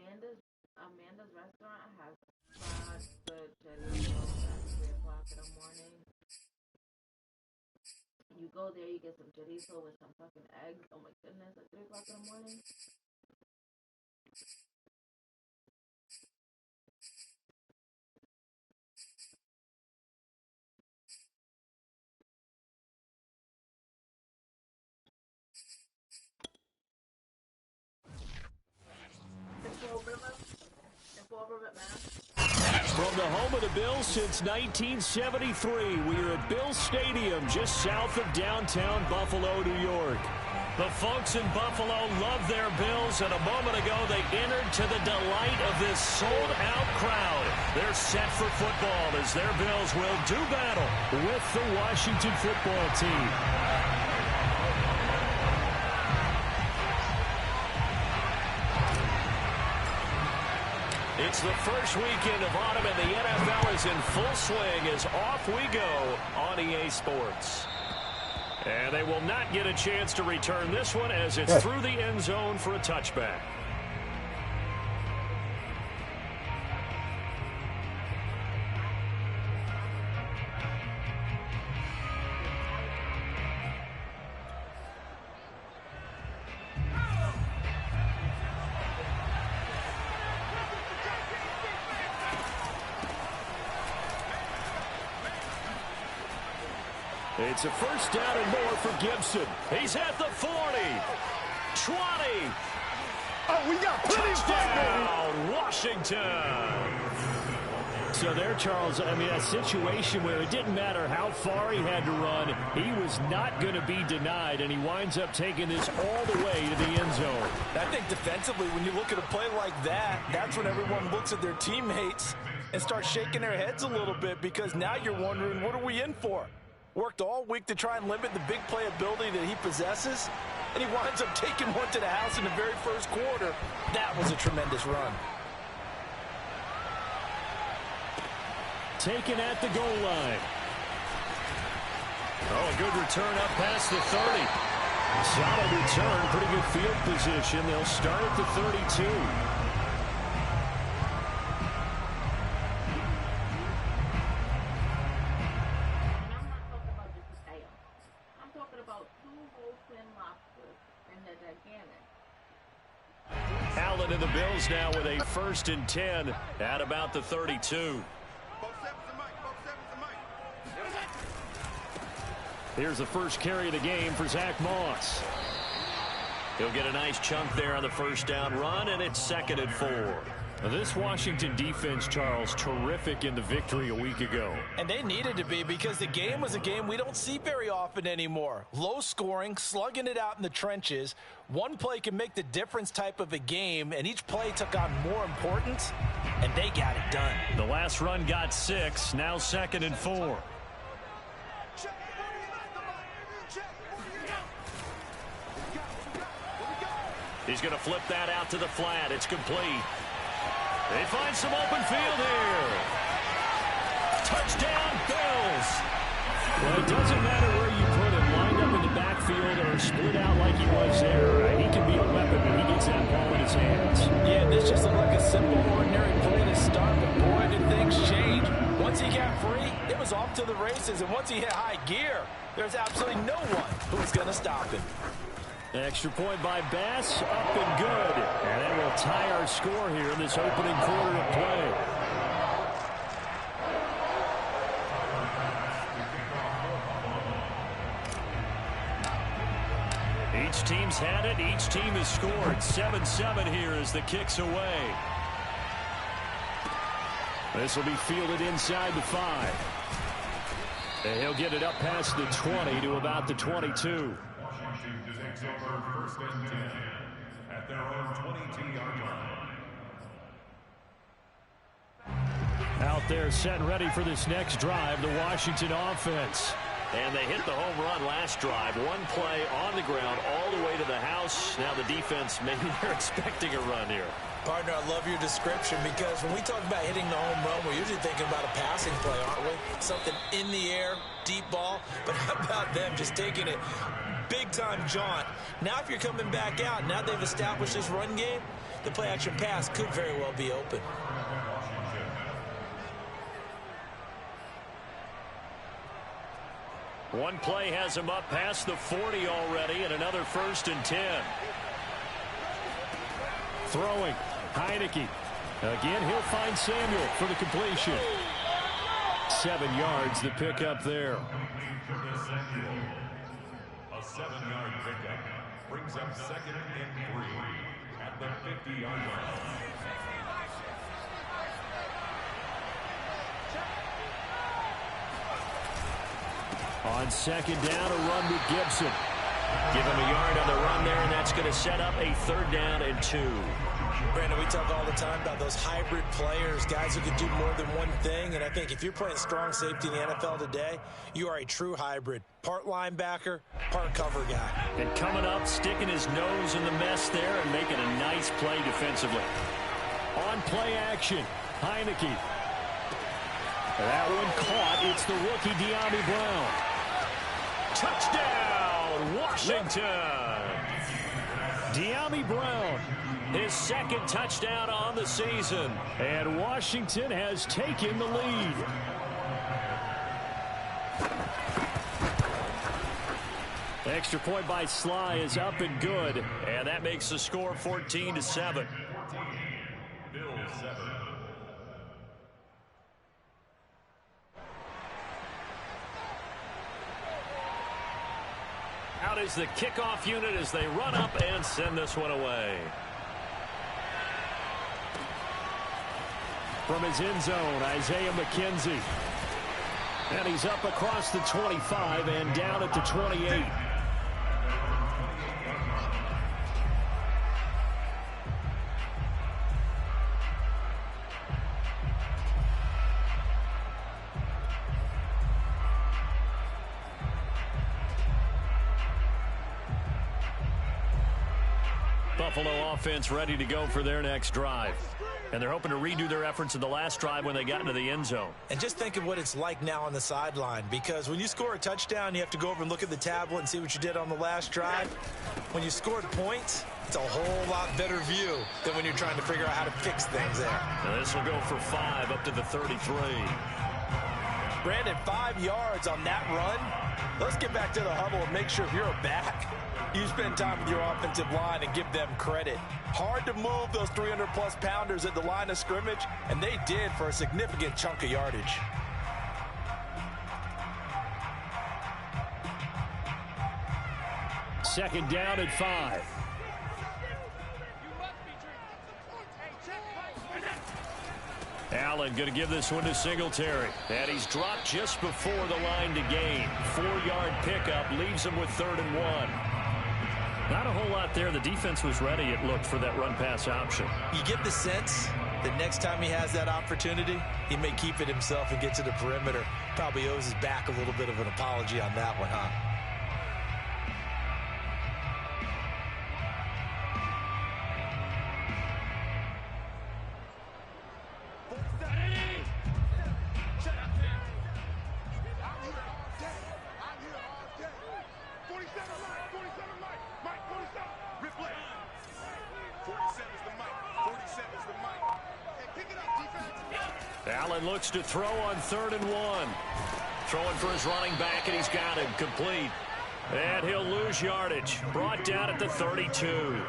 Amanda's restaurant has such good chorizo at 3 o'clock in the morning. You go there, you get some chorizo with some fucking eggs. Oh my goodness, at 3 o'clock in the morning. From the home of the Bills since 1973, we are at Bills Stadium just south of downtown Buffalo, New York. The folks in Buffalo love their Bills, and a moment ago they entered to the delight of this sold-out crowd. They're set for football as their Bills will do battle with the Washington football team. It's the first weekend of autumn, and the NFL is in full swing as off we go on EA Sports. And they will not get a chance to return this one as it's through the end zone for a touchback. It's a first down and more for Gibson. He's at the 40, 20. Oh, we got plenty of Touchdown, Washington. So there, Charles, I mean, a situation where it didn't matter how far he had to run, he was not going to be denied, and he winds up taking this all the way to the end zone. I think defensively, when you look at a play like that, that's when everyone looks at their teammates and starts shaking their heads a little bit, because now you're wondering, what are we in for? Worked all week to try and limit the big play ability that he possesses, and he winds up taking one to the house in the very first quarter. That was a tremendous run. Taken at the goal line. Oh, a good return up past the 30. Solid return, pretty good field position. They'll start at the 32. Allen and the Bills now with a 1st and 10 at about the 32. Here's the first carry of the game for Zach Moss. He'll get a nice chunk there on the first down run, and it's 2nd and 4. This Washington defense, Charles, terrific in the victory a week ago. And they needed to be, because the game was a game we don't see very often anymore. Low scoring, slugging it out in the trenches. One play can make the difference type of a game, and each play took on more importance, and they got it done. The last run got 6, now 2nd and 4. He's going to flip that out to the flat. It's complete. They find some open field here. Touchdown, Bills. Well, it doesn't matter where you put him, lined up in the backfield or split out like he was there. He can be a weapon when he gets that ball in his hands. Yeah, this just looked like a simple, ordinary play to start, but boy, did things change. Once he got free, it was off to the races, and once he hit high gear, there's absolutely no one who was going to stop him. Extra point by Bass, up and good. And that will tie our score here in this opening quarter of play. Each team's had it. Each team has scored. 7-7 here as the kick's away. This will be fielded inside the 5. And he'll get it up past the 20 to about the 22. Over 1st and 10 at their own 22-yard line. Out there set and ready for this next drive, the Washington offense. And they hit the home run last drive. One play on the ground all the way to the house. Now the defense, maybe they're expecting a run here. Partner, I love your description, because when we talk about hitting the home run, we're usually thinking about a passing play, aren't we? Something in the air, deep ball. But how about them just taking it big-time jaunt? Now if you're coming back out, now they've established this run game, the play-action pass could very well be open. One play has him up past the 40 already, and another 1st and 10. Throwing, Heineke. Again, he'll find Samuel for the completion. 7 yards, the pickup there. A 7-yard pickup brings up 2nd and 3 at the 50-yard line. On 2nd down, a run with Gibson. Give him a yard on the run there, and that's going to set up a 3rd down and 2. Brandon, we talk all the time about those hybrid players, guys who can do more than one thing, and I think if you're playing strong safety in the NFL today, you are a true hybrid. Part linebacker, part cover guy. And coming up, sticking his nose in the mess there and making a nice play defensively. On play action, Heineke. That one caught. It's the rookie De'Ami Brown. Touchdown, Washington. De'Ami Brown, his 2nd touchdown on the season. And Washington has taken the lead. Extra point by Sly is up and good. And that makes the score 14-7. Bills 7. Out is the kickoff unit as they run up and send this one away. From his end zone, Isaiah McKenzie. And he's up across the 25 and down at the 28. Buffalo offense ready to go for their next drive. And they're hoping to redo their efforts in the last drive when they got into the end zone. And just think of what it's like now on the sideline, because when you score a touchdown, you have to go over and look at the tablet and see what you did on the last drive. When you scored points, it's a whole lot better view than when you're trying to figure out how to fix things there. And this will go for 5 up to the 33. Brandon, 5 yards on that run. Let's get back to the huddle and make sure if you're a back, you spend time with your offensive line and give them credit. Hard to move those 300-plus pounders at the line of scrimmage, and they did for a significant chunk of yardage. Second down at 5. Allen going to give this one to Singletary. And he's dropped just before the line to gain. 4-yard pickup leaves him with 3rd and 1. Not a whole lot there. The defense was ready, it looked, for that run-pass option. You get the sense that next time he has that opportunity, he may keep it himself and get to the perimeter. Probably owes his back a little bit of an apology on that one, huh? Allen looks to throw on 3rd and 1. Throwing for his running back, and he's got him complete. And he'll lose yardage. Brought down at the 32.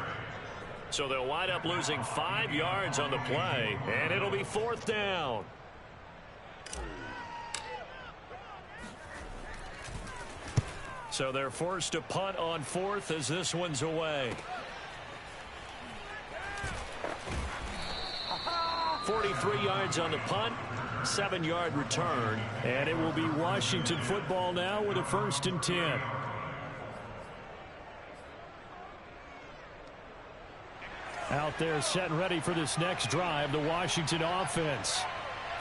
So they'll wind up losing 5 yards on the play, and it'll be 4th down. So they're forced to punt on 4th as this one's away. 43 yards on the punt, 7-yard return, and it will be Washington football now with a 1st and 10. Out there set and ready for this next drive, the Washington offense.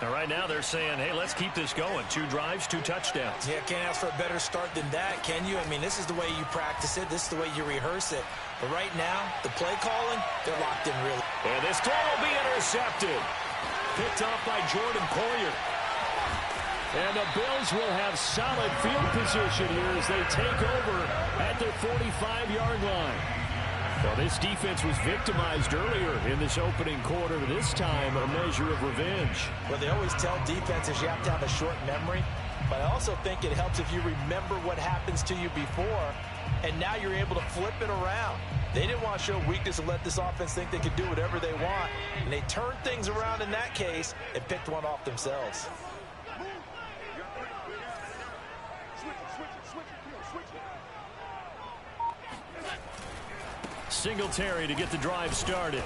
Now right now they're saying, hey, let's keep this going. 2 drives, 2 touchdowns. Yeah, can't ask for a better start than that, can you? I mean, this is the way you practice it. This is the way you rehearse it. But right now, the play calling, they're locked in really. And this throw will be intercepted. Picked off by Jordan Poyer. And the Bills will have solid field position here as they take over at their 45-yard line. Well, this defense was victimized earlier in this opening quarter. This time, a measure of revenge. Well, they always tell defenses you have to have a short memory, but I also think it helps if you remember what happens to you before, and now you're able to flip it around. They didn't want to show weakness and let this offense think they could do whatever they want, and they turned things around in that case and picked one off themselves. Singletary to get the drive started.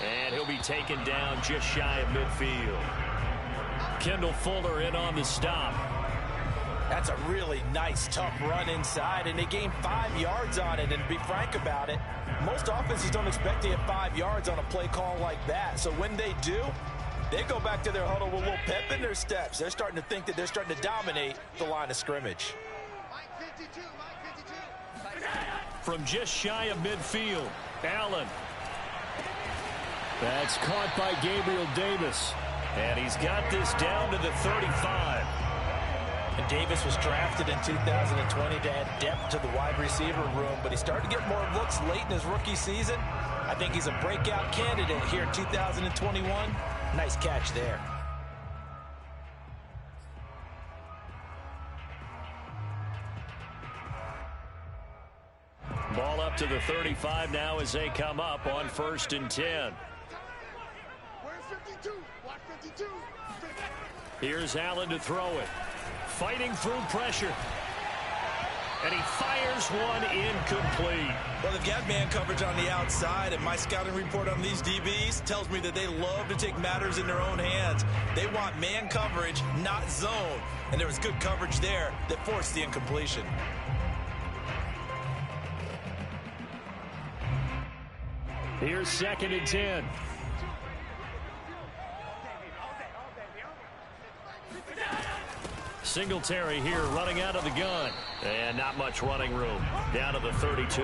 And he'll be taken down just shy of midfield. Kendall Fuller in on the stop. That's a really nice, tough run inside, and they gained 5 yards on it. And to be frank about it, most offenses don't expect to get 5 yards on a play call like that. So when they do, they go back to their huddle with a little pep in their steps. They're starting to think that they're starting to dominate the line of scrimmage. From just shy of midfield, Allen. That's caught by Gabriel Davis. And he's got this down to the 35. And Davis was drafted in 2020 to add depth to the wide receiver room, but he started to get more looks late in his rookie season. I think he's a breakout candidate here in 2021. Nice catch there. Ball up to the 35 now as they come up on 1st and 10. Here's Allen to throw it. Fighting through pressure. And he fires one incomplete. Well, they've got man coverage on the outside, and my scouting report on these DBs tells me that they love to take matters in their own hands. They want man coverage, not zone. And there was good coverage there that forced the incompletion. Here's 2nd and 10. Singletary here running out of the gun. And not much running room. Down to the 32.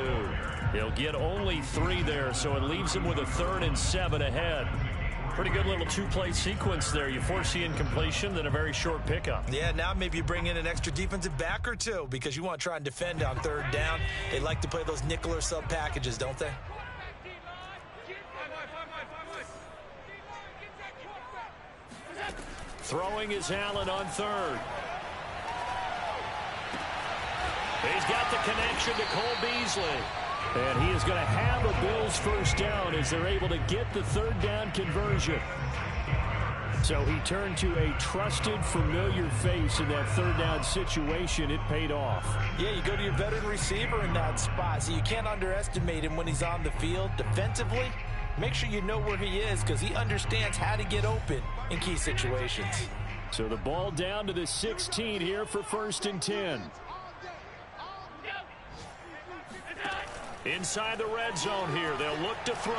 He'll get only 3 there, so it leaves him with a 3rd and 7 ahead. Pretty good little 2-play sequence there. You force the incompletion, then a very short pickup. Yeah, now maybe you bring in an extra defensive back or two because you want to try and defend on 3rd down. They like to play those nickel or sub packages, don't they? Throwing is Allen on 3rd. He's got the connection to Cole Beasley. And he is going to have a Bills 1st down as they're able to get the 3rd down conversion. So he turned to a trusted, familiar face in that 3rd down situation. It paid off. Yeah, you go to your veteran receiver in that spot, so you can't underestimate him when he's on the field. Defensively, make sure you know where he is because he understands how to get open in key situations. So the ball down to the 16 here for 1st and 10. Inside the red zone here, they'll look to throw.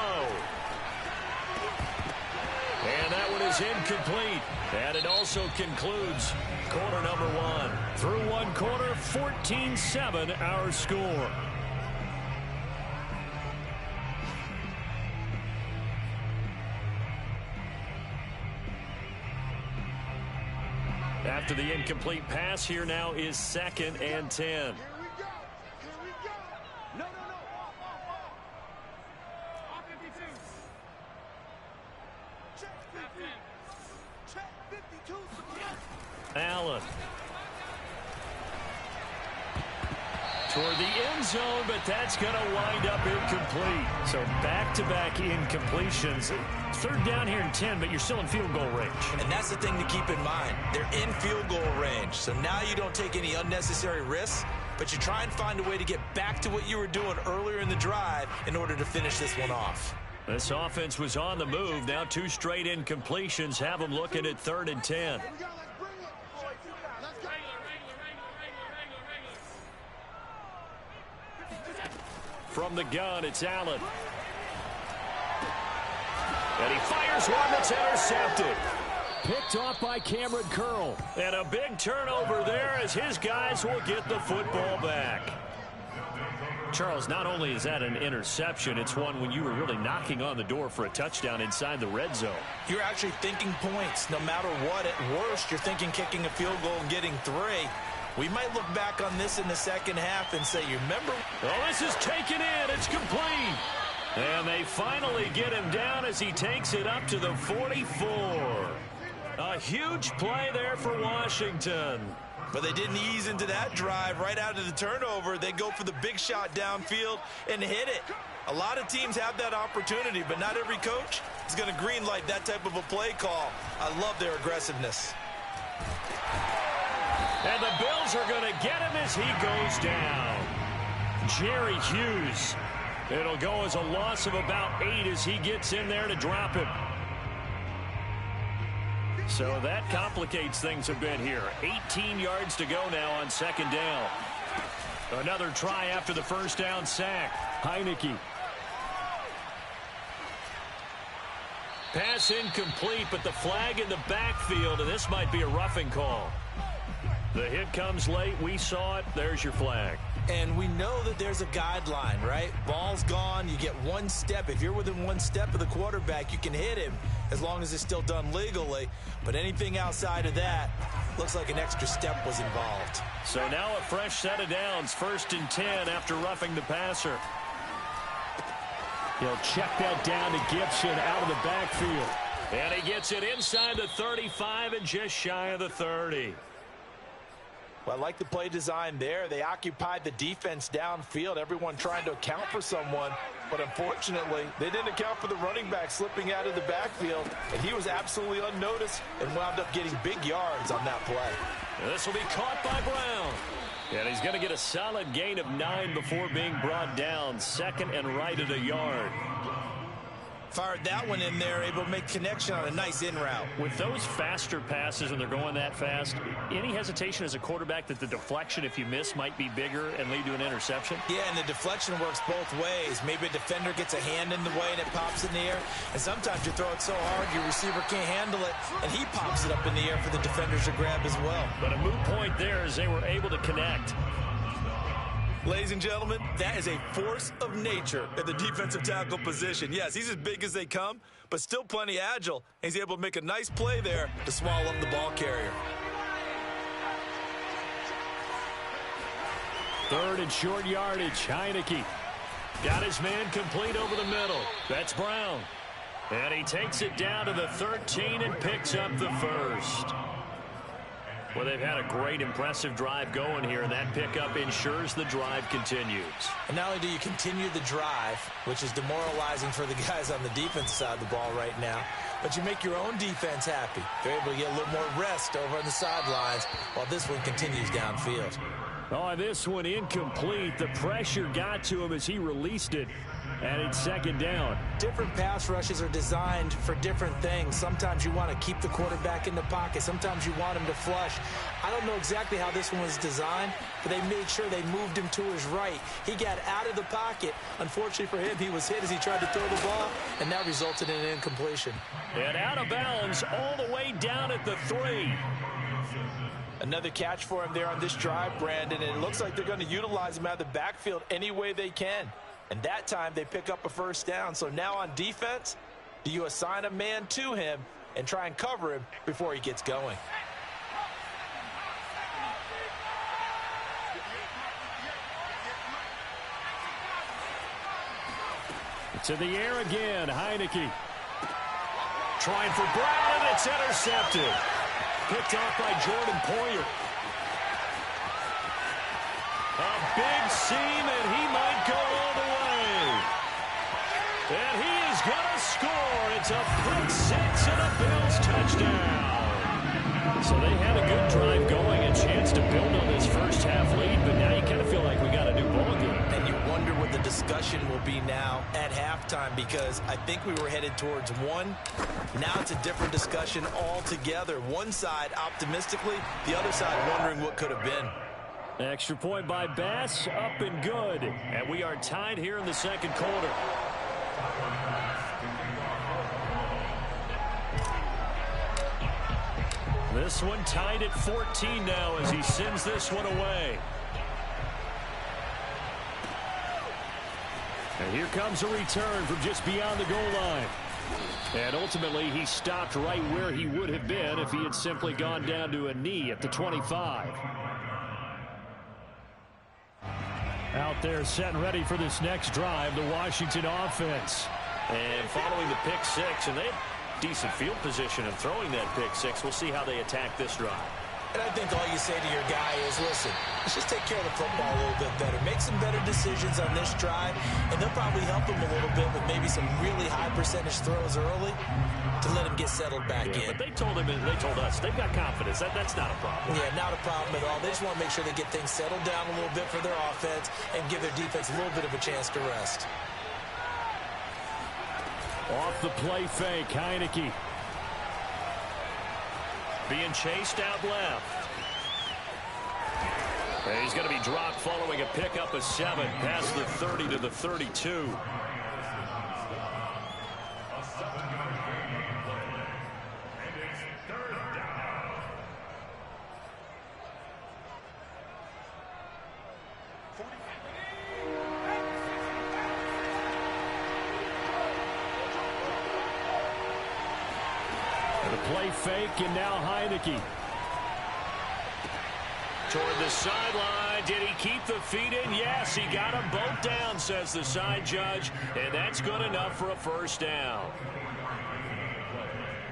And that one is incomplete. And it also concludes quarter number 1. Through one quarter, 14-7 our score. After the incomplete pass, here now is 2nd and 10. Allen. Toward the end zone, but that's going to wind up incomplete. So back-to-back incompletions. 3rd down here in 10, but you're still in field goal range. And that's the thing to keep in mind. They're in field goal range. So now you don't take any unnecessary risks, but you try and find a way to get back to what you were doing earlier in the drive in order to finish this one off. This offense was on the move. Now 2 straight incompletions have them looking at 3rd and 10. From the gun, it's Allen. And he fires one that's intercepted. Picked off by Cameron Curl. And a big turnover there as his guys will get the football back. Charles, not only is that an interception, it's one when you were really knocking on the door for a touchdown inside the red zone. You're actually thinking points. No matter what, at worst, you're thinking kicking a field goal and getting 3. We might look back on this in the second half and say, you remember? Oh, this is taken in. It's complete. And they finally get him down as he takes it up to the 44. A huge play there for Washington. But they didn't ease into that drive right out of the turnover. They go for the big shot downfield and hit it. A lot of teams have that opportunity, but not every coach is going to greenlight that type of a play call. I love their aggressiveness. And the Bills are going to get him as he goes down. Jerry Hughes. It'll go as a loss of about 8 as he gets in there to drop him. So that complicates things a bit here. 18 yards to go now on second down. Another try after the first down sack. Heineke. Pass incomplete, but the flag in the backfield, and this might be a roughing call. The hit comes late. We saw it. There's your flag. And we know that there's a guideline, right? Ball's gone. You get one step. If you're within one step of the quarterback, you can hit him as long as it's still done legally. But anything outside of that looks like an extra step was involved. So now a fresh set of downs. 1st and 10 after roughing the passer. He'll check that down to Gibson out of the backfield. And he gets it inside the 35 and just shy of the 30. Well, I like the play design there. They occupied the defense downfield, everyone trying to account for someone. But unfortunately, they didn't account for the running back slipping out of the backfield. And he was absolutely unnoticed and wound up getting big yards on that play. This will be caught by Brown. And he's going to get a solid gain of 9 before being brought down. Second and right at a yard. Fired that one in there, able to make connection on a nice in route. With those faster passes when they're going that fast, any hesitation as a quarterback that the deflection, if you miss, might be bigger and lead to an interception? Yeah, and the deflection works both ways. Maybe a defender gets a hand in the way and it pops in the air. And sometimes you throw it so hard your receiver can't handle it, and he pops it up in the air for the defenders to grab as well. But a moot point there as they were able to connect. Ladies and gentlemen, that is a force of nature at the defensive tackle position. Yes, he's as big as they come, but still plenty agile. He's able to make a nice play there to swallow up the ball carrier. 3rd and short yardage. Heineke got his man complete over the middle. That's Brown. And he takes it down to the 13 and picks up the first. Well, they've had a great, impressive drive going here, and that pickup ensures the drive continues. And not only do you continue the drive, which is demoralizing for the guys on the defensive side of the ball right now, but you make your own defense happy. They're able to get a little more rest over on the sidelines while this one continues downfield. Oh, this one incomplete. The pressure got to him as he released it. And it's second down. Different pass rushes are designed for different things. Sometimes you want to keep the quarterback in the pocket. Sometimes you want him to flush. I don't know exactly how this one was designed, but they made sure they moved him to his right. He got out of the pocket. Unfortunately for him, he was hit as he tried to throw the ball, and that resulted in an incompletion. And out of bounds all the way down at the 3. Another catch for him there on this drive, Brandon, and it looks like they're going to utilize him out of the backfield any way they can. And that time they pick up a first down. So now on defense, do you assign a man to him and try and cover him before he gets going? It's in the air again. Heineke trying for Brown, and it's intercepted. Picked off by Jordan Poyer. A big seam, and he might go all the way. And he is going to score. It's a pick 6 and a Bills touchdown. So they had a good drive going, a chance to build on this first half lead, but now you kind of feel like we got a new ball game. And you wonder what the discussion will be now at halftime, because I think we were headed towards one. Now it's a different discussion altogether. One side optimistically, the other side wondering what could have been. Extra point by Bass, up and good. And we are tied here in the second quarter. This one tied at 14 now as he sends this one away. And here comes a return from just beyond the goal line. And ultimately, he stopped right where he would have been if he had simply gone down to a knee at the 25. Out there set and ready for this next drive, the Washington offense. And following the pick six, and they have decent field position in throwing that pick six. We'll see how they attack this drive. And I think all you say to your guy is, listen, let's just take care of the football a little bit better. Make some better decisions on this drive, and they'll probably help him a little bit with maybe some really high percentage throws early to let him get settled back in. But they told us, they've got confidence. That's not a problem. Yeah, not a problem at all. They just want to make sure they get things settled down a little bit for their offense and give their defense a little bit of a chance to rest. Off the play fake, Heineke. Being chased out left. And he's going to be dropped following a pickup of 7 past the 30 to the 32. Play fake, and now Heineke. Toward the sideline. Did he keep the feet in? Yes, he got them both down, says the side judge. And that's good enough for a first down.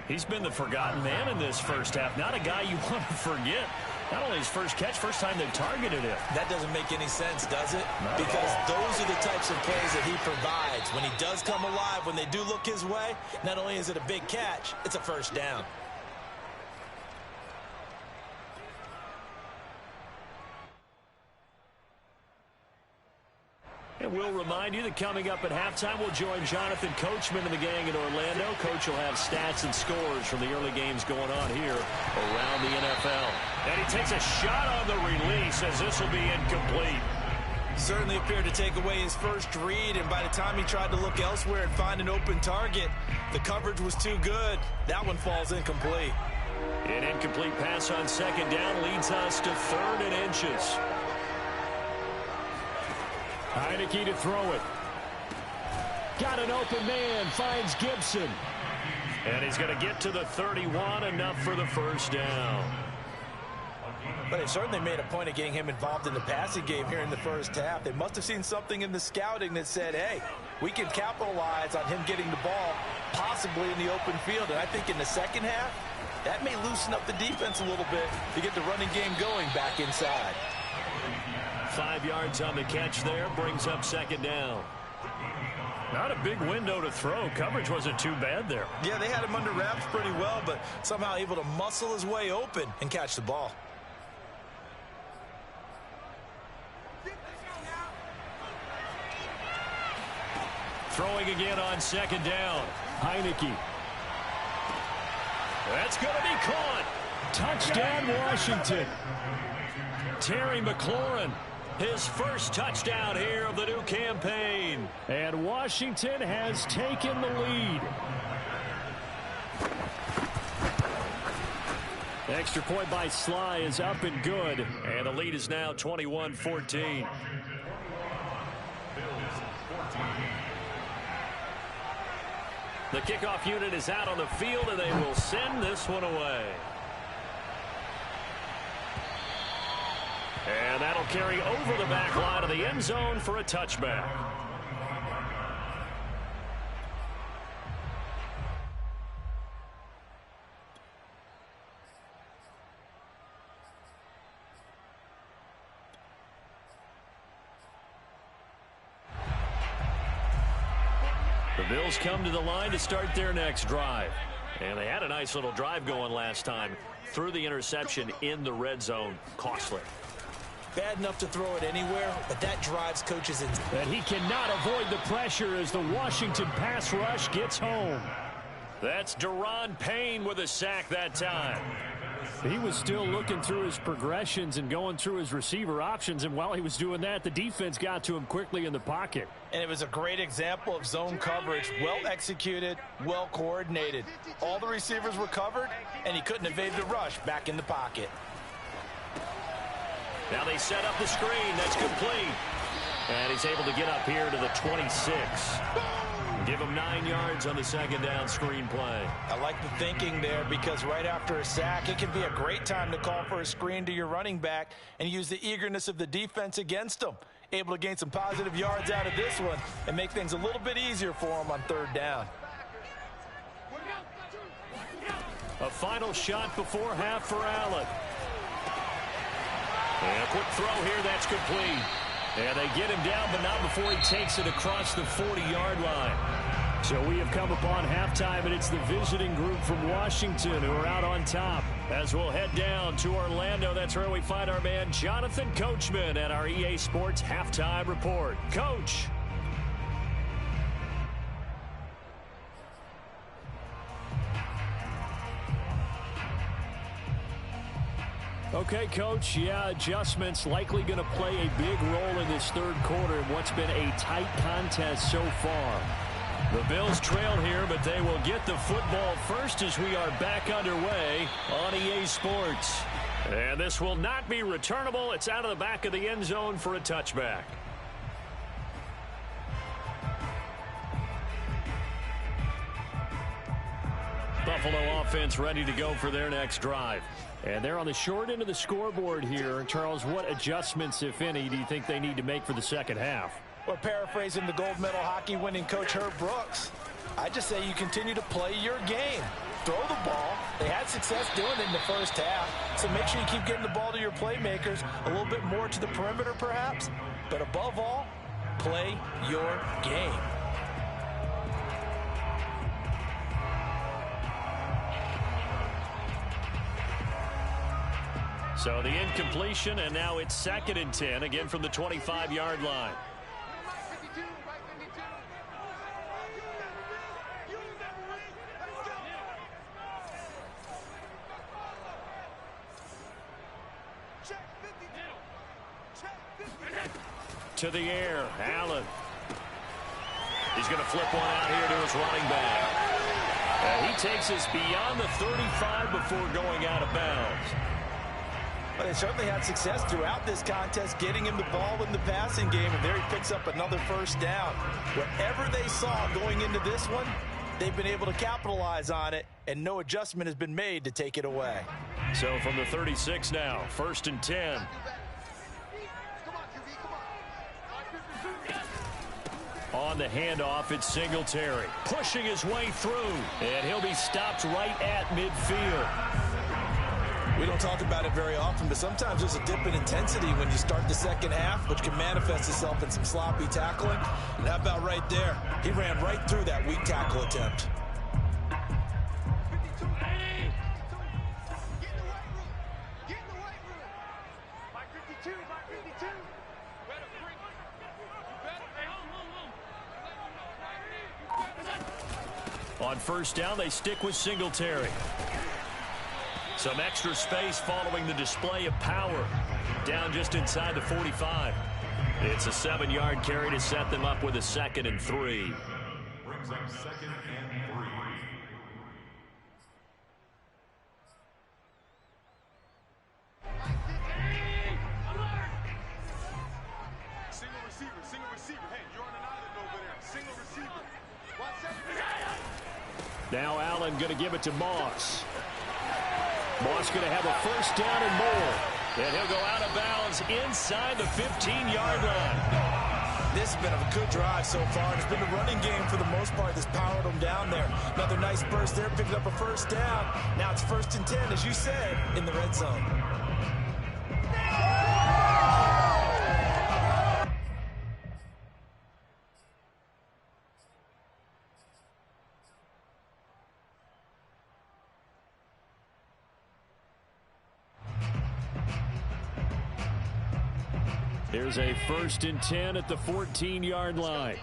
He's been the forgotten man in this first half. Not a guy you want to forget. Not only his first catch, first time they've targeted him. That doesn't make any sense, does it? Because those are the types of plays that he provides. When he does come alive, when they do look his way, not only is it a big catch, it's a first down. And we'll remind you that coming up at halftime, we'll join Jonathan Coachman and the gang in Orlando. Coach will have stats and scores from the early games going on here around the NFL. And he takes a shot on the release as this will be incomplete. Certainly appeared to take away his first read, and by the time he tried to look elsewhere and find an open target, the coverage was too good. That one falls incomplete. An incomplete pass on second down leads us to 3rd and inches. Heineke to throw it. Got an open man, finds Gibson. And he's going to get to the 31, enough for the first down. But they certainly made a point of getting him involved in the passing game here in the first half. They must have seen something in the scouting that said, hey, we can capitalize on him getting the ball possibly in the open field. And I think in the second half, that may loosen up the defense a little bit to get the running game going back inside. 5 yards on the catch there, brings up second down. Not a big window to throw. Coverage wasn't too bad there. Yeah, they had him under wraps pretty well, but somehow able to muscle his way open and catch the ball. Throwing again on second down. Heineke. That's going to be caught. Touchdown, Washington. Terry McLaurin, his first touchdown here of the new campaign. And Washington has taken the lead. Extra point by Sly is up and good. And the lead is now 21-14. The kickoff unit is out on the field, and they will send this one away. And that'll carry over the back line of the end zone for a touchback. The Bills come to the line to start their next drive. And they had a nice little drive going last time. Threw the interception in the red zone. Costly. Bad enough to throw it anywhere, but that drives coaches in. And he cannot avoid the pressure as the Washington pass rush gets home. That's Deron Payne with a sack that time. He was still looking through his progressions and going through his receiver options, and while he was doing that, the defense got to him quickly in the pocket. And it was a great example of zone coverage. Well executed, well coordinated. All the receivers were covered, and he couldn't evade the rush back in the pocket. Now they set up the screen. That's complete. And he's able to get up here to the 26. Give him 9 yards on the second down screen play. I like the thinking there, because right after a sack, it can be a great time to call for a screen to your running back and use the eagerness of the defense against him. able to gain some positive yards out of this one and make things a little bit easier for them on third down. A final shot before half for Allen. And a quick throw here, that's complete. And they get him down, but not before he takes it across the 40-yard line. So we have come upon halftime, and it's the visiting group from Washington who are out on top. As we'll head down to Orlando, that's where we find our man Jonathan Coachman at our EA Sports Halftime Report. Coach. Okay, Coach, yeah, adjustments likely going to play a big role in this third quarter in what's been a tight contest so far. The Bills trail here, but they will get the football first as we are back underway on EA Sports. And this will not be returnable. It's out of the back of the end zone for a touchback. Buffalo offense ready to go for their next drive. And they're on the short end of the scoreboard here. Charles, what adjustments, if any, do you think they need to make for the second half? Well, paraphrasing the gold medal hockey winning coach Herb Brooks, I just say you continue to play your game. Throw the ball. They had success doing it in the first half, so make sure you keep getting the ball to your playmakers, a little bit more to the perimeter perhaps, but above all, play your game. So the incompletion, and now it's 2nd and 10, again from the 25-yard line. To the air, Allen. He's going to flip one out here to his running back. He takes us beyond the 35 before going out of bounds. But they certainly had success throughout this contest, getting him the ball in the passing game, and there he picks up another first down. Whatever they saw going into this one, they've been able to capitalize on it, and no adjustment has been made to take it away. So from the 36 now, 1st and 10. On the handoff, it's Singletary, pushing his way through, and he'll be stopped right at midfield. We don't talk about it very often, but sometimes there's a dip in intensity when you start the second half, which can manifest itself in some sloppy tackling. And how about right there? He ran right through that weak tackle attempt. On first down, they stick with Singletary. Some extra space following the display of power. Down just inside the 45. It's a 7-yard carry to set them up with a 2nd and 3. Brings up 2nd and 3. Single receiver. Hey, you're on an island over there. Single receiver. Watch that. Now Allen going to give it to Moss. Moss going to have a first down and more. And he'll go out of bounds inside the 15-yard line. This has been a good drive so far. It's been the running game for the most part that's powered them down there. Another nice burst there, picking up a first down. Now it's 1st and 10, as you said, in the red zone. Here's a 1st and 10 at the 14-yard line.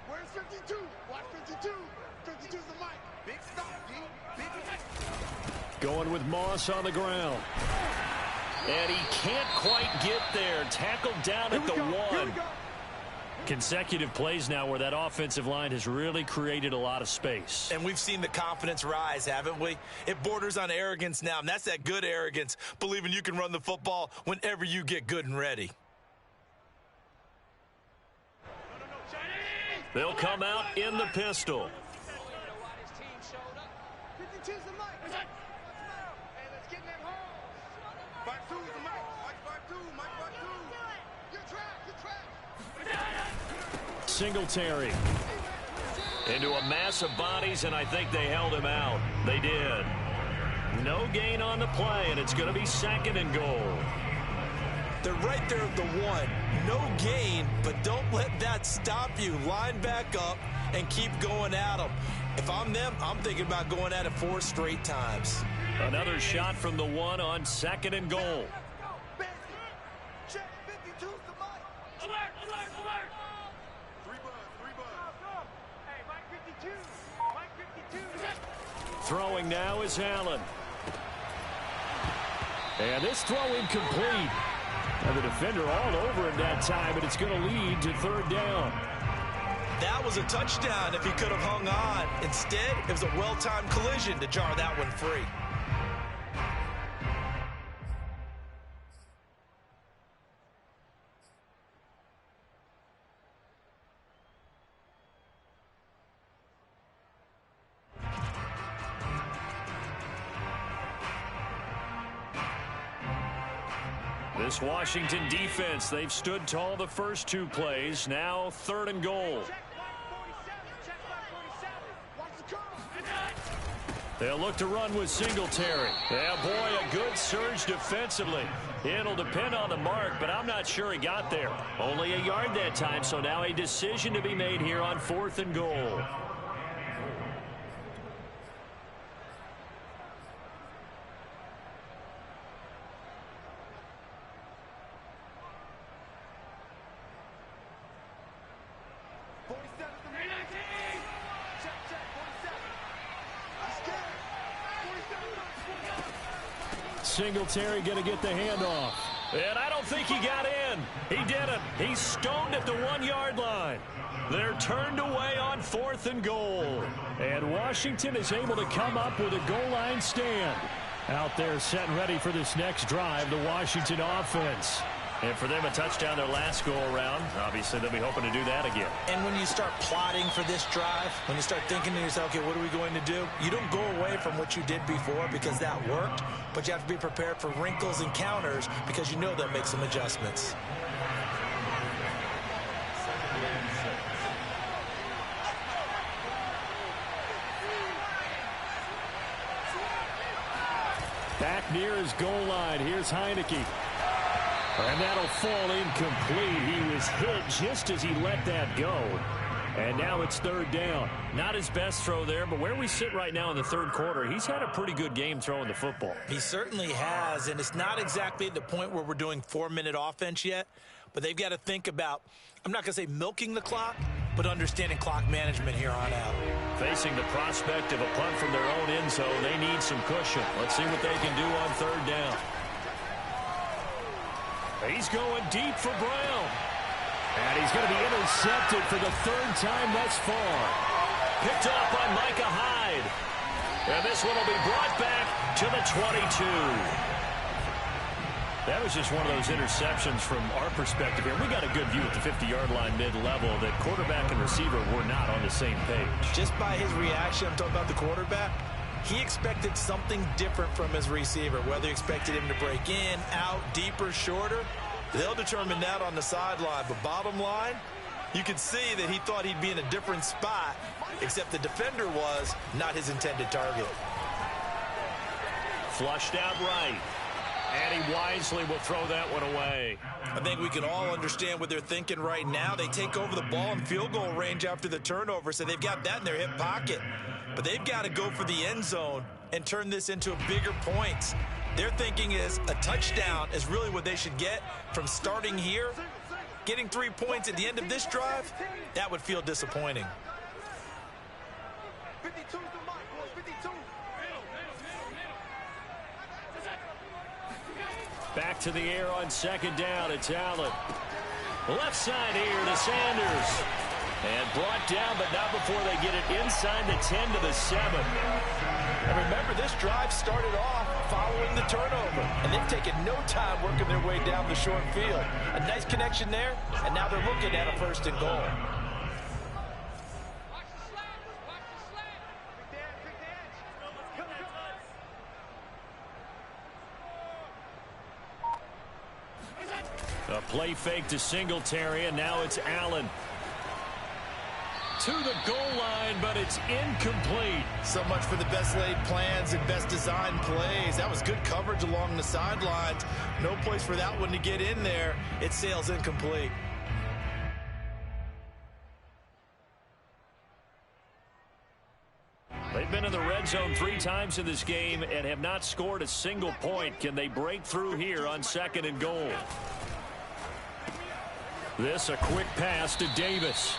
Where's 52? Watch 52. 52's the mic. Big stop, D. Big. Going with Moss on the ground. And he can't quite get there. Tackled down at the 1. Consecutive plays now where that offensive line has really created a lot of space. And we've seen the confidence rise, haven't we? It borders on arrogance now, and that's that good arrogance, believing you can run the football whenever you get good and ready. They'll come out in the pistol. 52's the mic. Hey, let's get in that hole. 52's the mic. Mike 52. Mike 52. Singletary. Into a mass of bodies, and I think they held him out. They did. No gain on the play, and it's going to be 2nd and goal. They're right there at the 1. No gain, but don't let that stop you. Line back up and keep going at them. If I'm them, I'm thinking about going at it 4 straight times. Another shot from the 1 on 2nd and goal. Throwing now is Allen. And this throw incomplete. And the defender all over him that time, but it's going to lead to 3rd down. That was a touchdown if he could have hung on. Instead, it was a well-timed collision to jar that one free. This Washington defense, they've stood tall the first 2 plays. Now 3rd and goal. They'll look to run with Singletary. Yeah, boy, a good surge defensively. It'll depend on the mark, but I'm not sure he got there. Only a yard that time, so now a decision to be made here on 4th and goal. Singletary going to get the handoff. And I don't think he got in. He didn't. He's stoned at the 1-yard line. They're turned away on 4th and goal. And Washington is able to come up with a goal line stand. Out there set and ready for this next drive, the Washington offense. And for them, a touchdown their last go-around. Obviously, they'll be hoping to do that again. And when you start plotting for this drive, when you start thinking to yourself, okay, what are we going to do? You don't go away from what you did before because that worked, but you have to be prepared for wrinkles and counters because you know they'll make some adjustments. Back near his goal line. Here's Heineke. And that'll fall incomplete. He was hit just as he let that go. And now it's 3rd down. Not his best throw there, but where we sit right now in the 3rd quarter, he's had a pretty good game throwing the football. He certainly has, and it's not exactly at the point where we're doing 4-minute offense yet, but they've got to think about, I'm not going to say milking the clock, but understanding clock management here on out. Facing the prospect of a punt from their own end zone, they need some cushion. Let's see what they can do on 3rd down. He's going deep for Brown. And he's going to be intercepted for the 3rd time thus far. Picked off by Micah Hyde. And this one will be brought back to the 22. That was just one of those interceptions from our perspective here. We got a good view at the 50-yard line mid-level that quarterback and receiver were not on the same page. Just by his reaction, I'm talking about the quarterback, he expected something different from his receiver, whether he expected him to break in, out, deeper, shorter. They'll determine that on the sideline. But bottom line, you could see that he thought he'd be in a different spot, except the defender was not his intended target. Flushed out right. And he wisely will throw that one away. I think we can all understand what they're thinking right now. They take over the ball in field goal range after the turnover, so they've got that in their hip pocket. But they've got to go for the end zone and turn this into a bigger points. Their thinking is a touchdown is really what they should get from starting here. Getting 3 points at the end of this drive, that would feel disappointing. 52 is the mark, boys, 52. Back to the air on 2nd down. It's Allen. Left side here to Sanders. And brought down, but not before they get it inside the 10 to the 7. And remember, this drive started off following the turnover, and they've taken no time working their way down the short field. A nice connection there, and now they're looking at a 1st and goal. A play fake to Singletary, and now it's Allen. To the goal line, but it's incomplete. So much for the best laid plans and best designed plays. That was good coverage along the sidelines. No place for that one to get in there. It sails incomplete. They've been in the red zone 3 times in this game and have not scored a single point. Can they break through here on 2nd and goal? This a quick pass to Davis.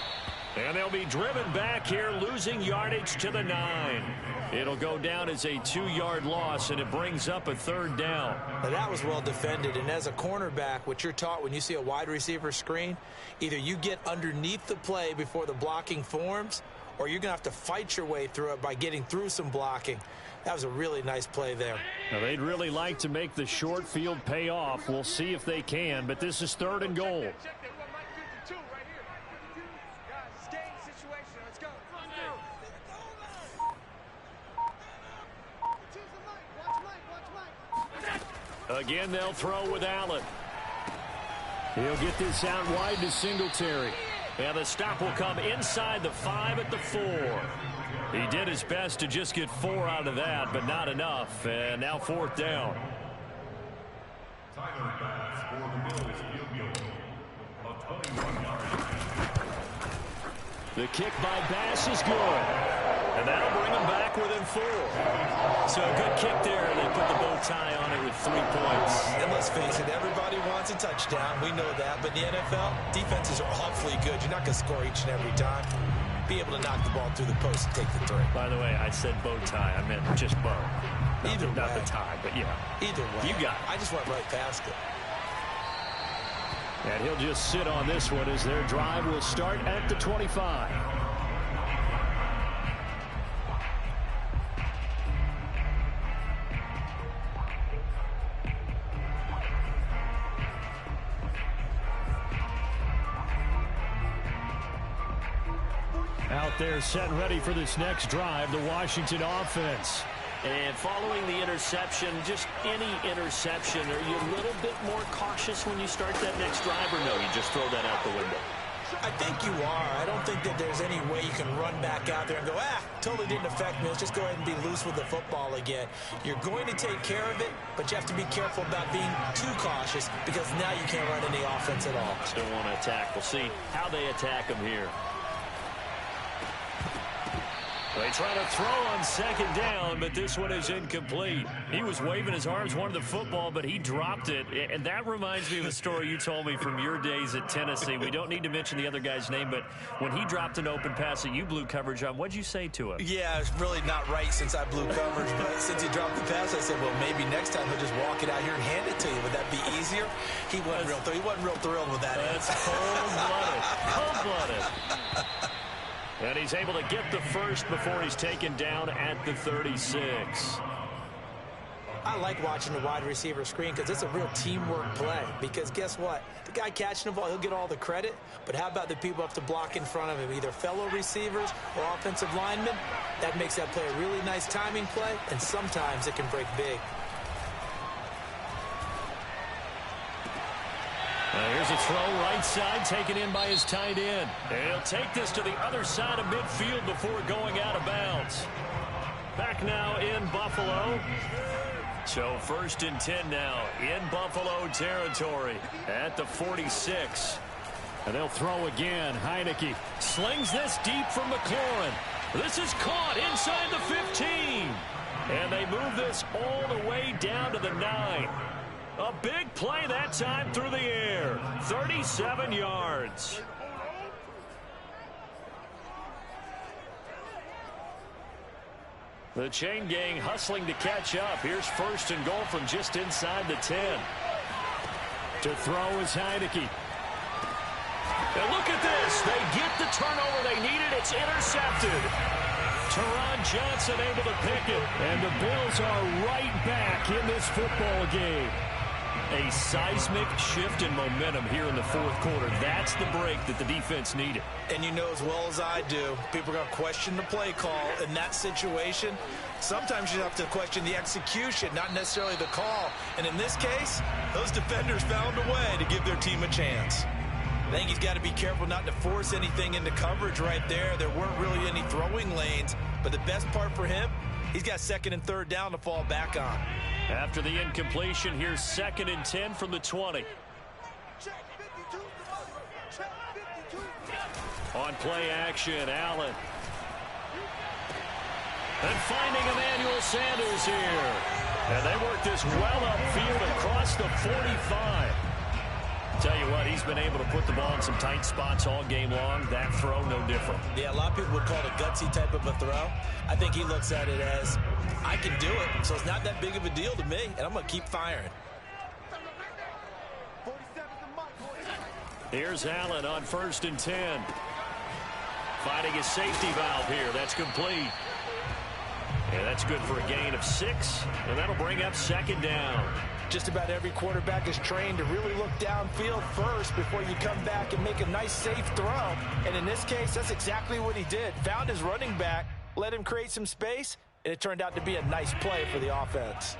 And they'll be driven back here, losing yardage to the 9. It'll go down as a 2-yard loss, and it brings up a 3rd down. Now that was well defended, and as a cornerback, what you're taught when you see a wide receiver screen, either you get underneath the play before the blocking forms, or you're going to have to fight your way through it by getting through some blocking. That was a really nice play there. Now they'd really like to make the short field pay off. We'll see if they can, but this is 3rd and goal. Again, they'll throw with Allen. He'll get this out wide to Singletary. And the stop will come inside the 5 at the 4. He did his best to just get 4 out of that, but not enough. And now 4th down. Tyler Bass for the Bills field goal of 21 yards. The kick by Bass is good. And that'll bring him back within 4. So a good kick there. They put the bow tie on it with 3 points. And let's face it, everybody wants a touchdown. We know that. But in the NFL, defenses are awfully good. You're not going to score each and every time. Be able to knock the ball through the post and take the 3. By the way, I said bow tie. I meant just bow. Not the tie, but yeah. Either way. You got it. I just went right past it. And he'll just sit on this one as their drive will start at the 25. Out there set and ready for this next drive, the Washington offense. And following the interception, just any interception, are you a little bit more cautious when you start that next drive, or no, you just throw that out the window? I think you are. I don't think that there's any way you can run back out there and go, totally didn't affect me. Let's just go ahead and be loose with the football again. You're going to take care of it, but you have to be careful about being too cautious because now you can't run any offense at all. Still want to attack. We'll see how they attack them here. They try to throw on 2nd down, but this one is incomplete. He was waving his arms, wanted the football, but he dropped it. And that reminds me of a story you told me from your days at Tennessee. We don't need to mention the other guy's name, but when he dropped an open pass that you blew coverage on, what'd you say to him? Yeah, it's really not right since I blew coverage, but since he dropped the pass, I said, well, maybe next time he'll just walk it out here and hand it to you. Would that be easier? He wasn't real thrilled with that. That's cold-blooded. Cold-blooded. And he's able to get the first before he's taken down at the 36. I like watching the wide receiver screen because it's a real teamwork play. Because guess what? The guy catching the ball, he'll get all the credit. But how about the people up to block in front of him, either fellow receivers or offensive linemen? That makes that play a really nice timing play, and sometimes it can break big. Here's a throw right side taken in by his tight end. And he'll take this to the other side of midfield before going out of bounds. Back now in Buffalo. So 1st and 10 now in Buffalo territory at the 46. And they'll throw again. Heineke slings this deep from McLaurin. This is caught inside the 15. And they move this all the way down to the 9. A big play that time through the air. 37 yards. The chain gang hustling to catch up. Here's 1st and goal from just inside the 10. To throw is Heineke. And look at this. They get the turnover they needed. It's intercepted. Teron Johnson able to pick it. And the Bills are right back in this football game. A seismic shift in momentum here in the fourth quarter. That's the break that the defense needed. And you know as well as I do, people are going to question the play call in that situation. Sometimes you have to question the execution, not necessarily the call. And in this case, those defenders found a way to give their team a chance. I think he's got to be careful not to force anything into coverage right there. There weren't really any throwing lanes, but the best part for him, he's got second and third down to fall back on. After the incompletion, here's 2nd and 10 from the 20. On play action, Allen. And finding Emmanuel Sanders here. And they work this well upfield across the 45. Tell you what, he's been able to put the ball in some tight spots all game long. That throw, no different. Yeah, a lot of people would call it a gutsy type of a throw. I think he looks at it as, I can do it, so it's not that big of a deal to me, and I'm going to keep firing. Here's Allen on 1st and 10. Finding his safety valve here. That's complete. And that's good for a gain of 6, and that'll bring up 2nd down. Just about every quarterback is trained to really look downfield first before you come back and make a nice, safe throw. And in this case, that's exactly what he did. Found his running back, let him create some space, and it turned out to be a nice play for the offense.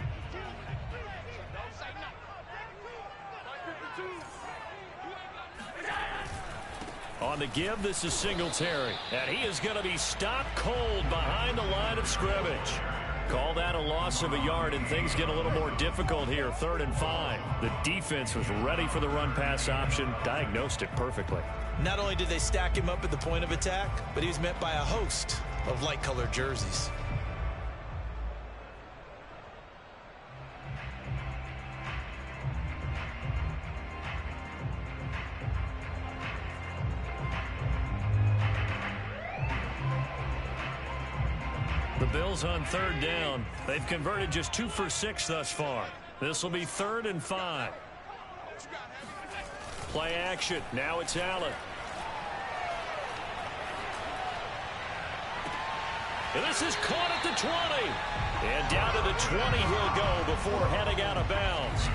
On the give, this is Singletary. And he is going to be stopped cold behind the line of scrimmage. Call that a loss of a yard, and things get a little more difficult here. 3rd and 5. The defense was ready for the run-pass option, diagnosed it perfectly. Not only did they stack him up at the point of attack, but he was met by a host of light-colored jerseys. The Bills on 3rd down. They've converted just 2 for 6 thus far. This will be 3rd and 5. Play action. Now it's Allen. And this is caught at the 20. And down to the 20 he'll go before heading out of bounds.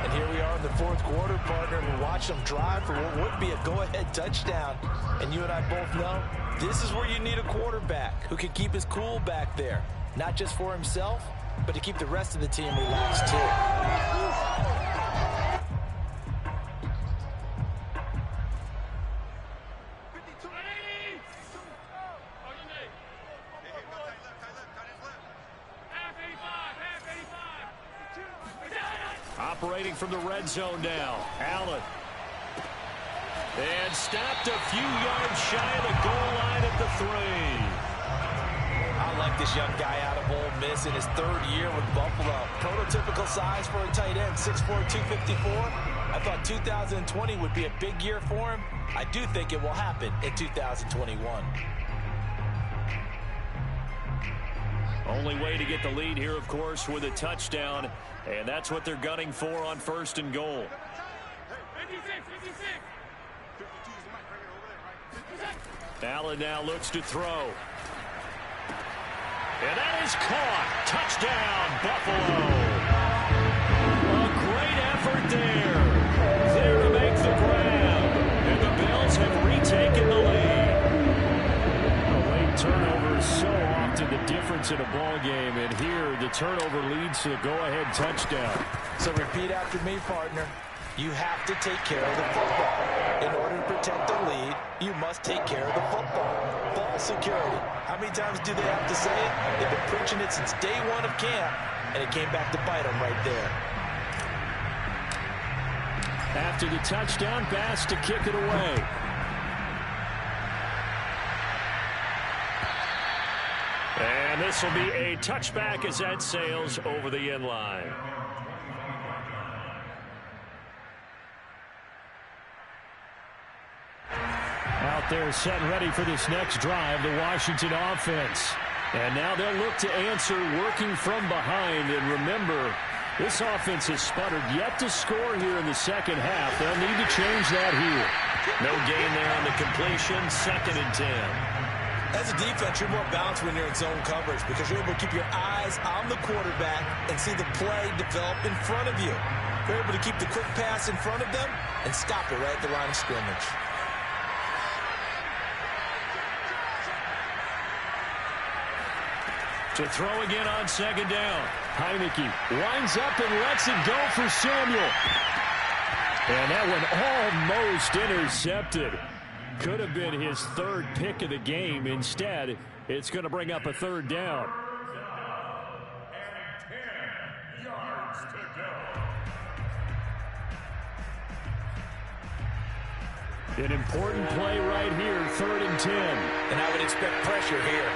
And here we are in the fourth quarter, partner. We watch them drive for what would be a go-ahead touchdown. And you and I both know this is where you need a quarterback who can keep his cool back there. Not just for himself, but to keep the rest of the team relaxed too. Operating from the red zone now. Allen. And stopped a few yards shy of the goal line at the 3. I like this young guy out of Ole Miss in his 3rd year with Buffalo. Prototypical size for a tight end, 6'4", 254. I thought 2020 would be a big year for him. I do think it will happen in 2021. Only way to get the lead here, of course, with a touchdown. And that's what they're gunning for on 1st and goal. Allen now looks to throw. And that is caught. Touchdown, Buffalo. A great effort there. There to make the grab. And the Bills have retaken the lead. A late turnover is so often the difference in a ball game. And here, the turnover leads to the go-ahead touchdown. So repeat after me, partner. You have to take care of the football. In order to protect the lead, you must take care of the football. Ball security. How many times do they have to say it? They've been preaching it since day 1 of camp, and it came back to bite them right there. After the touchdown pass to kick it away. And this will be a touchback as that sails over the end line. Out there set and ready for this next drive, the Washington offense. And now they'll look to answer working from behind. And remember, this offense has sputtered yet to score here in the second half. They'll need to change that here. No gain there on the completion, 2nd and 10. As a defense, you're more balanced when you're in zone coverage because you're able to keep your eyes on the quarterback and see the play develop in front of you. They're able to keep the quick pass in front of them and stop it right at the line of scrimmage. To throw again on second down. Heineke winds up and lets it go for Samuel. And that one almost intercepted. Could have been his third pick of the game. Instead, it's going to bring up a third down. And 10 yards to go. An important play right here, 3rd and 10. And I would expect pressure here.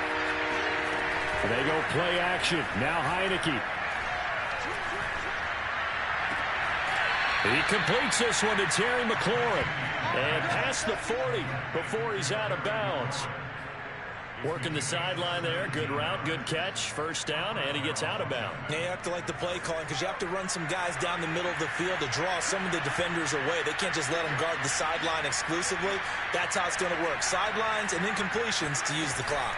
They go play action. Now Heineke. He completes this one to Terry McLaurin. And past the 40 before he's out of bounds. Working the sideline there. Good route, good catch. First down, and he gets out of bounds. Now you have to like the play calling because you have to run some guys down the middle of the field to draw some of the defenders away. They can't just let them guard the sideline exclusively. That's how it's going to work. Sidelines and incompletions to use the clock.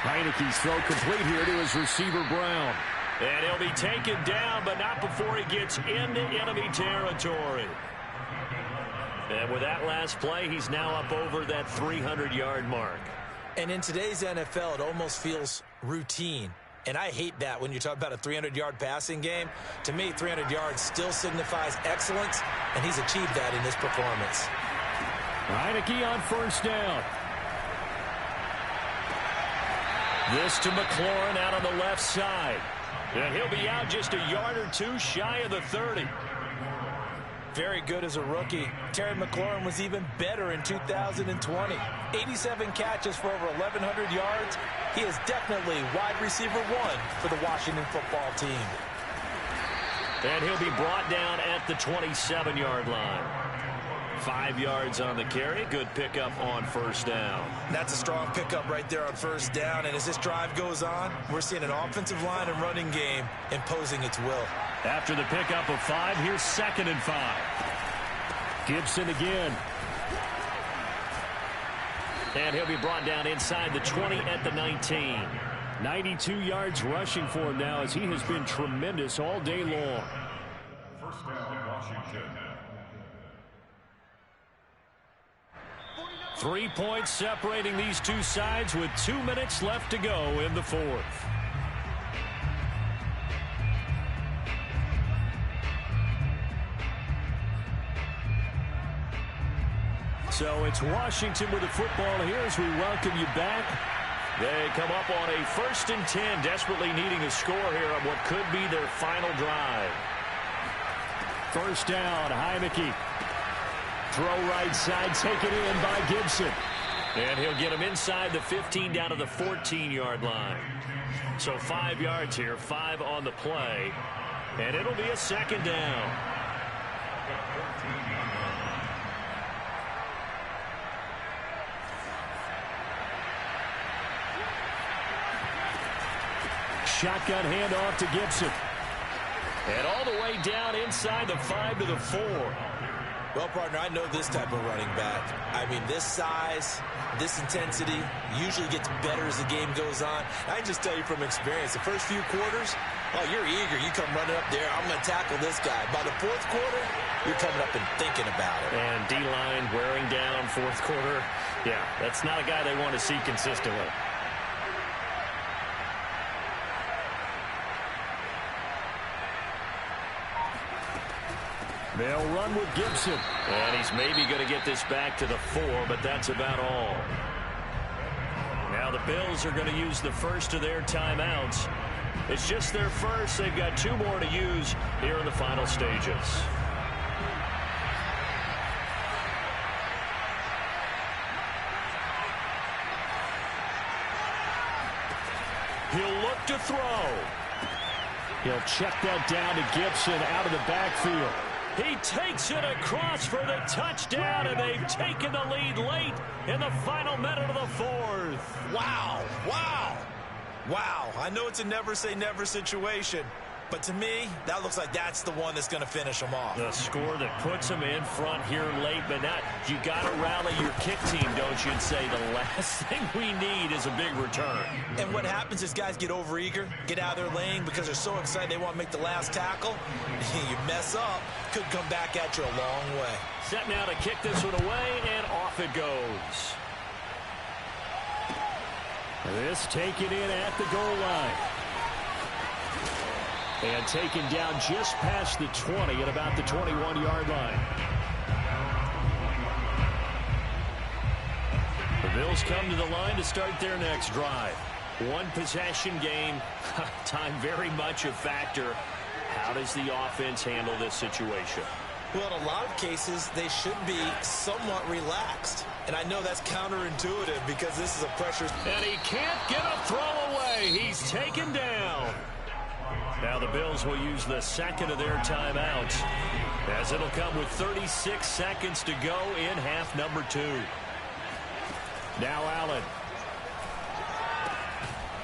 Heineke's throw complete here to his receiver, Brown. And he'll be taken down, but not before he gets into enemy territory. And with that last play, he's now up over that 300-yard mark. And in today's NFL, it almost feels routine. And I hate that when you talk about a 300-yard passing game. To me, 300 yards still signifies excellence, and he's achieved that in this performance. Heineke on first down. This to McLaurin out on the left side. And he'll be out just a yard or two shy of the 30. Very good as a rookie. Terry McLaurin was even better in 2020. 87 catches for over 1,100 yards. He is definitely wide receiver 1 for the Washington football team. And he'll be brought down at the 27-yard line. 5 yards on the carry. Good pickup on first down. That's a strong pickup right there on first down. And as this drive goes on, we're seeing an offensive line and running game imposing its will. After the pickup of 5, here's 2nd and 5. Gibson again. And he'll be brought down inside the 20 at the 19. 92 yards rushing for him now as he has been tremendous all day long. First down, Washington. 3 points separating these two sides with 2 minutes left to go in the 4th. So it's Washington with the football here as we welcome you back. They come up on a 1st and 10, desperately needing a score here on what could be their final drive. First down, Heineke. Throw right side, taken in by Gibson. And he'll get him inside the 15 down to the 14-yard line. So 5 yards here, 5 on the play. And it'll be a 2nd down. Shotgun handoff to Gibson. And all the way down inside the 5 to the 4. Well, partner, I know this type of running back. I mean, this size, this intensity usually gets better as the game goes on. I can just tell you from experience, the first few quarters, oh, you're eager. You come running up there, I'm going to tackle this guy. By the 4th quarter, you're coming up and thinking about it. And D-line wearing down 4th quarter. Yeah, that's not a guy they want to see consistently. They'll run with Gibson. And he's maybe going to get this back to the 4, but that's about all. Now the Bills are going to use the first of their timeouts. It's just their first. They've got 2 more to use here in the final stages. He'll look to throw. He'll check that down to Gibson out of the backfield. He takes it across for the touchdown, and they've taken the lead late in the final minute of the 4th. Wow, wow, wow. I know it's a never say never situation, But to me, that looks like that's the one that's going to finish them off. The score that puts them in front here late, but not. You got to rally your kick team, don't you, and say the last thing we need is a big return. And what happens is guys get overeager, get out of their lane because they're so excited they want to make the last tackle. You mess up, could come back at you a long way. Set now to kick this one away, and off it goes. This taken in at the goal line. And taken down just past the 20 at about the 21-yard line. The Bills come to the line to start their next drive. One possession game. Time very much a factor. How does the offense handle this situation? Well, in a lot of cases, they should be somewhat relaxed. And I know that's counterintuitive because this is a pressure. And he can't get a throw away. He's taken down. Now the Bills will use the second of their timeouts, as it'll come with 36 seconds to go in half number 2. Now Allen.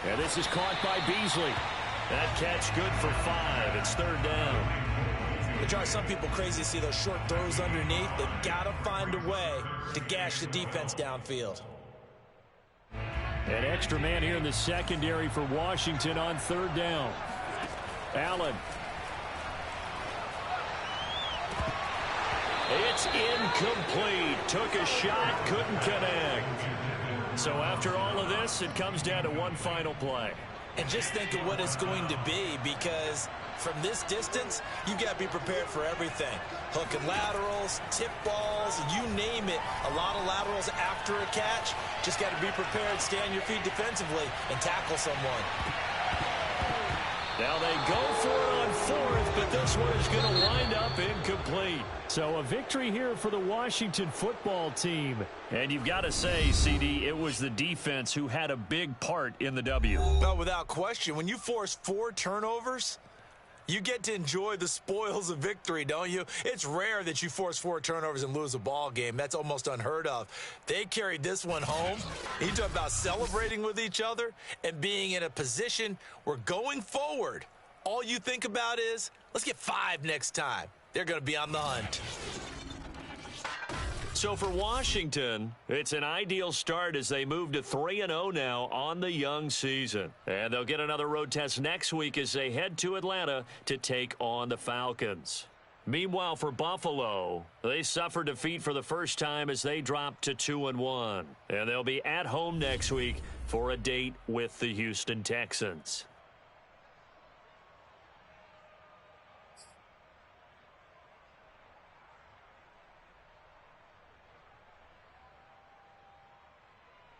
And this is caught by Beasley. That catch good for 5. It's third down. It drives some people crazy to see those short throws underneath. They've got to find a way to gash the defense downfield. An extra man here in the secondary for Washington on third down. Allen. It's incomplete. Took a shot, couldn't connect. So after all of this, it comes down to one final play. And just think of what it's going to be, because from this distance, you've got to be prepared for everything. Hook and laterals, tip balls, you name it. A lot of laterals after a catch. Just got to be prepared, stay on your feet defensively, and tackle someone. Now they go for it on fourth, but this one is going to wind up incomplete. So a victory here for the Washington football team. And you've got to say, CD, it was the defense who had a big part in the W. No, without question. When you force 4 turnovers, you get to enjoy the spoils of victory, don't you? It's rare that you force 4 turnovers and lose a ball game. That's almost unheard of. They carried this one home. You talk about celebrating with each other and being in a position where going forward, all you think about is, let's get 5 next time. They're going to be on the hunt. So for Washington, it's an ideal start as they move to 3-0 now on the young season. And they'll get another road test next week as they head to Atlanta to take on the Falcons. Meanwhile, for Buffalo, they suffered defeat for the first time as they dropped to 2-1. And they'll be at home next week for a date with the Houston Texans.